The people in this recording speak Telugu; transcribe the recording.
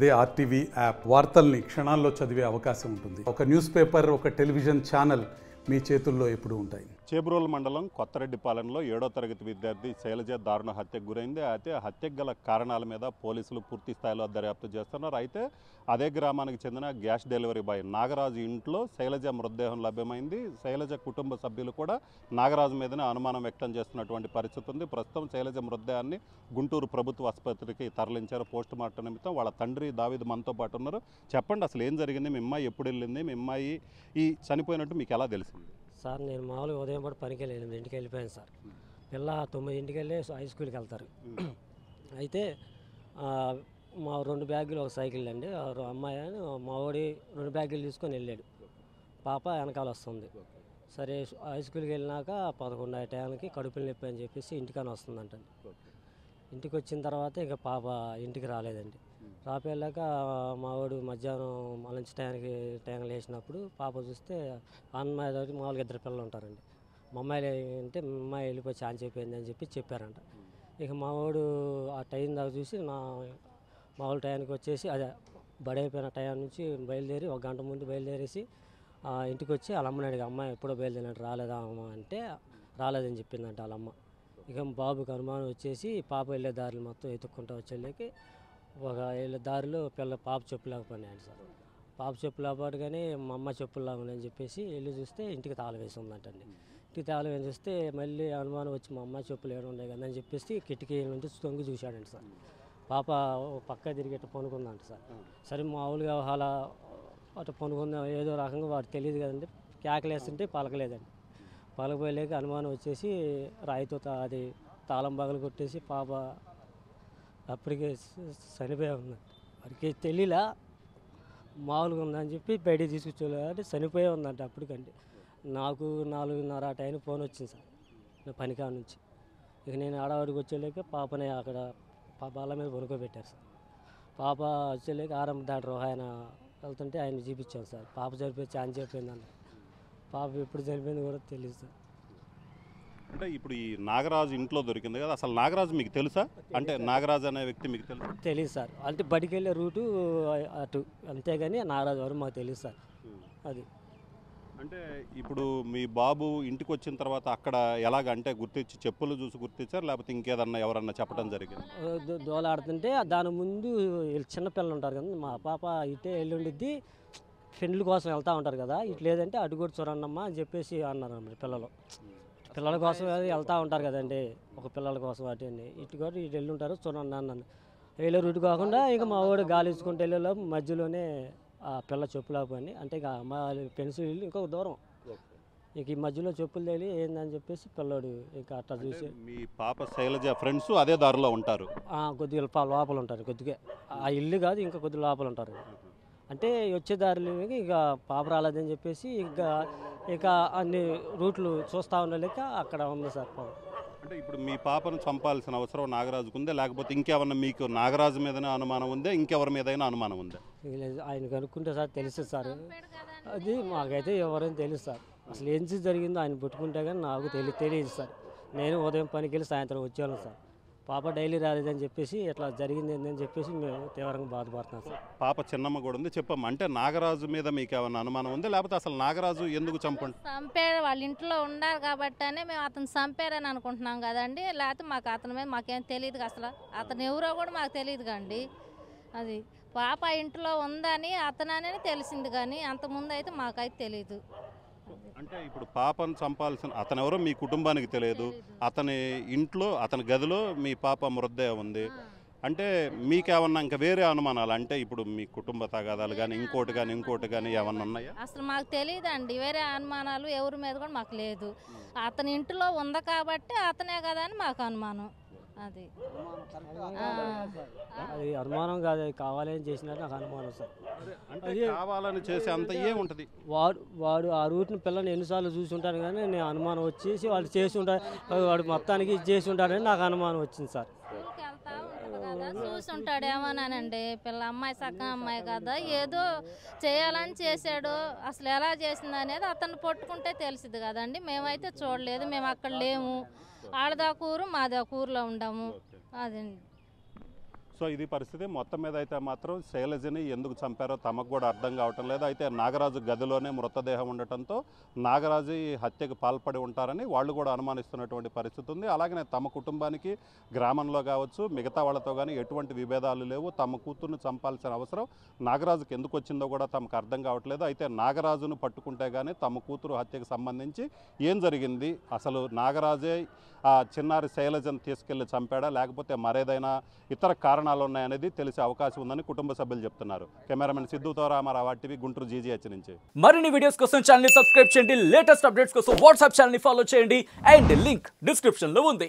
అదే ఆర్టీవీ యాప్ వార్తల్ని క్షణాల్లో చదివే అవకాశం ఉంటుంది. ఒక న్యూస్ పేపర్, ఒక టెలివిజన్ ఛానల్ మీ చేతుల్లో ఎప్పుడూ ఉంటాయి. చేబ్రోలు మండలం కొత్తరెడ్డిపాలెంలో 7వ తరగతి విద్యార్థి శైలజ దారుణ హత్యకు గురైంది. అయితే హత్యకు గల కారణాల మీద పోలీసులు పూర్తి స్థాయిలో దర్యాప్తు చేస్తున్నారు. అయితే అదే గ్రామానికి చెందిన గ్యాస్ డెలివరీ బాయ్ నాగరాజు ఇంట్లో శైలజ మృతదేహం లభ్యమైంది. శైలజ కుటుంబ సభ్యులు కూడా నాగరాజు మీదనే అనుమానం వ్యక్తం చేస్తున్నటువంటి పరిస్థితి ఉంది. ప్రస్తుతం శైలజ మృతదేహాన్ని గుంటూరు ప్రభుత్వ ఆసుపత్రికి తరలించారు పోస్ట్ మార్టం నిమిత్తం. వాళ్ళ తండ్రి దావీద్ మనతో పాటు ఉన్నారు. చెప్పండి, అసలు ఏం జరిగింది? మీ అమ్మాయి ఎప్పుడు వెళ్ళింది? మీ అమ్మాయి ఈ చనిపోయినట్టు మీకు ఎలా తెలిసింది? సార్, నేను మామూలుగా ఉదయం పాటు పనికి వెళ్ళి 8కి వెళ్ళిపోయాను సార్. పిల్ల 9కి వెళ్ళి హై స్కూల్కి వెళ్తారు. అయితే మా 2 బ్యాగులు ఒక సైకిల్ అండి. అమ్మాయి మా వాడి 2 బ్యాగులు తీసుకొని వెళ్ళాడు. పాప వెనకాల వస్తుంది. సరే, హై స్కూల్కి వెళ్ళినాక 11 టైంకి కడుపులు నొప్పి అని చెప్పేసి ఇంటికని వస్తుందంటండి. ఇంటికి వచ్చిన తర్వాత ఇక పాప ఇంటికి రాలేదండి. రాపెళ్ళాక మా వాడు మధ్యాహ్నం లంచ్ టైంలో వేసినప్పుడు పాప చూస్తే అమ్మాయి తోటి మామూలుగా 2 పిల్లలు ఉంటారండి. మా అమ్మాయి అంటే మా అమ్మాయి వెళ్ళిపోయి ఛాన్స్ అయిపోయింది అని చెప్పి చెప్పారంట. ఇక మా వాడు ఆ టైం దాకా చూసి మామూలు టైంకి వచ్చేసి అదే బడైపోయిన టైం నుంచి బయలుదేరి 1 గంట ముందు బయలుదేరేసి ఇంటికి వచ్చి వాళ్ళ అమ్మని అడిగి, అమ్మాయి ఎప్పుడో బయలుదేరినట్టు రాలేదా అమ్మ అంటే రాలేదని చెప్పిందంట వాళ్ళ అమ్మ. ఇక బాబుకి అనుమానం వచ్చేసి పాప వెళ్ళే దారిలో మొత్తం ఎత్తుక్కుంటూ వచ్చేళ్ళకి ఒక వెళ్ళే దారిలో పాప చెప్పులాగా పడినాయండి సార్. పాప చెప్పులాగా కానీ మా అమ్మ చెప్పులాగా ఉందని చెప్పేసి వెళ్ళి చూస్తే ఇంటికి తాళం వేసి ఉందంటండి. ఇంటికి తాళం వేసి చూస్తే మళ్ళీ అనుమానం వచ్చి మా అమ్మ చెప్పులు ఏడు ఉన్నాయి కదా అని చెప్పేసి కిటికీ నుంచి తొంగి చూశాడండి సార్. పాప పక్క తిరిగేట్టు పనుకుందంట సార్. సరే, మామూలుగా అలా అటు పనుకుందా ఏదో రకంగా వాడు తెలియదు కదండి. కేకలేస్తుంటే పలకలేదండి. పలకపోయలేక అనుమానం వచ్చేసి రాయితో అది తాళం పగలు కొట్టేసి పాప అప్పటికే చనిపోయి ఉందండి. వాడికి తెలియలా మామూలుగా ఉందని చెప్పి బయటికి తీసుకొచ్చేలా అంటే చనిపోయే ఉందంట అప్పటికంటే. నాకు 4:30 ఆ టైంకి ఫోన్ వచ్చింది సార్ నా పనికా నుంచి. ఇక నేను ఆడవాడికి వచ్చేలేక పాపని అక్కడ బాల మీద పనుకోబెట్టారు సార్. పాప వచ్చేలేక డాక్టర్ ఆయన వెళ్తుంటే ఆయన చూపించాను సార్. పాప చనిపోయి ఛాన్స్ అయిపోయిందన్న. పాప ఎప్పుడు చనిపోయింది కూడా తెలియదు సార్. అంటే ఇప్పుడు ఈ నాగరాజు ఇంట్లో దొరికింది కదా, అసలు నాగరాజు మీకు తెలుసా? అంటే నాగరాజు అనే వ్యక్తి మీకు తెలుసు? తెలియదు సార్. అంటే బడికి వెళ్ళే రూటు అటు, అంతేగాని నాగరాజు ఎవరు మాకు తెలియదు సార్. అది అంటే ఇప్పుడు మీ బాబు ఇంటికి వచ్చిన తర్వాత అక్కడ ఎలాగంటే గుర్తించి చెప్పులు చూసి గుర్తించారు, లేకపోతే ఇంకేదన్నా ఎవరన్నా చెప్పడం జరిగింది? దోలాడుతుంటే దాని ముందు చిన్నపిల్లలు ఉంటారు కదా, మా పాప ఇటే వెళ్ళి ఉండిద్ది, ఫ్రెండ్ల కోసం వెళ్తూ ఉంటారు కదా, ఇటు లేదంటే అటు కూడా చూడండమ్మా అని చెప్పేసి అన్నారు అన్నమాట. పిల్లల కోసం వెళ్తూ ఉంటారు కదండి, ఒక పిల్లల కోసం అటు ఇటు కూడా ఇటు వెళ్ళి ఉంటారు చూడండి అన్నాను. వెళ్ళే రూట్ కాకుండా ఇక మా వాడు గాలి ఇచ్చుకుంటూ వెళ్ళేలో మధ్యలోనే ఆ పిల్ల చెప్పులాపని, అంటే ఇక మా పెన్సిల్ వెళ్ళి ఇంకొక దూరం, ఇక ఈ మధ్యలో చెప్పులు తేలి ఏందని చెప్పేసి పిల్లోడు ఇంకా అట్లా చూసి. మీ పాప శైలజ ఫ్రెండ్స్ అదే దారిలో ఉంటారు? కొద్దిగా లోపల ఉంటారు, కొద్దిగా ఆ ఇల్లు కాదు ఇంకా కొద్దిగా లోపల ఉంటారు. అంటే వచ్చే దారిలో ఇక పాప రాలేదని చెప్పేసి ఇక అన్ని రూట్లు చూస్తూ ఉండలేక అక్కడ ఉంది సార్ పాప. అంటే ఇప్పుడు మీ పాపను చంపాల్సిన అవసరం నాగరాజుకు ఉందా, లేకపోతే ఇంకెవరన్నా మీకు నాగరాజు మీదనే అనుమానం ఉందా, ఇంకెవరి మీదైనా అనుమానం ఉందా? ఆయన కనుక్కుంటే సార్ తెలుసు సార్. అది మాకైతే ఎవరైనా తెలుసు సార్. అసలు ఏం జరిగిందో ఆయన పెట్టుకుంటే కానీ నాకు తెలియదు సార్. నేను ఉదయం పనికి వెళ్ళి సాయంత్రం వచ్చాను సార్. పాప డైలీ రాలేదని చెప్పేసి ఇట్లా జరిగింది అని చెప్పేసి మేము తీవ్రంగా బాధపడుతున్నాం సార్. పాప చిన్నమ్మ కూడా ఉంది, చెప్పమ్మా. అంటే నాగరాజు మీద మీకు ఏమన్నా అనుమానం ఉందా, లేకపోతే అసలు నాగరాజు ఎందుకు చంపారు? వాళ్ళ ఇంట్లో ఉన్నారు కాబట్టి మేము అతను చంపారని అనుకుంటున్నాం కదండి. లేకపోతే మాకు అతని మీద మాకేం తెలియదు, అసలు అతను ఎవరో కూడా మాకు తెలియదు కండి. అది పాప ఇంట్లో ఉందని అతననే తెలిసింది, కానీ అంతకుముందు అయితే మాకైతే తెలియదు. అంటే ఇప్పుడు పాపను చంపాల్సిన అతను ఎవరో మీ కుటుంబానికి తెలియదు, అతని ఇంట్లో అతని గదిలో మీ పాప మృతదేహం ఉంది. అంటే మీకేమన్నా ఇంకా వేరే అనుమానాలు, అంటే ఇప్పుడు మీ కుటుంబ తగాదాలు కానీ ఇంకోటి కానీ ఏమన్నా ఉన్నాయా? అసలు మాకు తెలియదండి, వేరే అనుమానాలు ఎవరి మీద కూడా మాకు లేదు. అతని ఇంట్లో ఉంది కాబట్టి అతనే కదా అని మాకు అనుమానం. అది అనుమానం కాదు, అది కావాలని చేసినట్టు నాకు అనుమానం సార్. అది కావాలని చేసే అంత ఏముంటుంది? వాడు ఆ రూట్ని పిల్లని ఎన్నిసార్లు చూసి ఉంటాను, కానీ నేను అనుమానం వచ్చేసి వాళ్ళు చేసి ఉంటాడు, వాడు మొత్తానికి చేసి ఉంటాడని నాకు అనుమానం వచ్చింది సార్. చూసి ఉంటాడేమోనండి, పిల్ల అమ్మాయి సక్క అమ్మాయి కదా, ఏదో చేయాలని చేశాడు. అసలు ఎలా చేసింది అనేది అతను పట్టుకుంటే తెలిసింది కదండి. మేమైతే చూడలేదు, మేము అక్కడ లేము. ఆడదా కూరు మాదా కూరలో ఉండము. అదండి. సో ఇది పరిస్థితి. మొత్తం మీద అయితే మాత్రం శైలజని ఎందుకు చంపారో తమకు కూడా అర్థం కావటం లేదు. అయితే నాగరాజు గదిలోనే మృతదేహం ఉండటంతో నాగరాజు ఈ హత్యకు పాల్పడి ఉంటారని వాళ్ళు కూడా అనుమానిస్తున్నటువంటి పరిస్థితి ఉంది. అలాగనే తమ కుటుంబానికి గ్రామంలో కావచ్చు మిగతా వాళ్ళతో కానీ ఎటువంటి విభేదాలు లేవు. తమ కూతుర్ని చంపాల్సిన అవసరం నాగరాజుకి ఎందుకు వచ్చిందో కూడా తమకు అర్థం కావట్లేదు. అయితే నాగరాజును పట్టుకుంటే కానీ తమ కూతురు హత్యకు సంబంధించి ఏం జరిగింది, అసలు నాగరాజే ఆ చిన్నారి శైలజను తీసుకెళ్లి చంపాడా లేకపోతే మరేదైనా ఇతర కారణాలు ఉన్నాయనేది తెలిసే అవకాశం ఉందని కుటుంబ సభ్యులు చెప్తున్నారు. కెమెరామెన్ సిద్ధుతో రామారావు టీవీ గుంటూరు జీజీహెచ్ నుంచి. మరిన్ని వీడియోస్ కోసం ఛానల్ ని సబ్స్క్రైబ్ చేయండి, లేటెస్ట్ అప్డేట్స్ కోసం వాట్సాప్ ఛానల్ ని ఫాలో చేయండి అండ్ లింక్ డిస్క్రిప్షన్ లో ఉంది.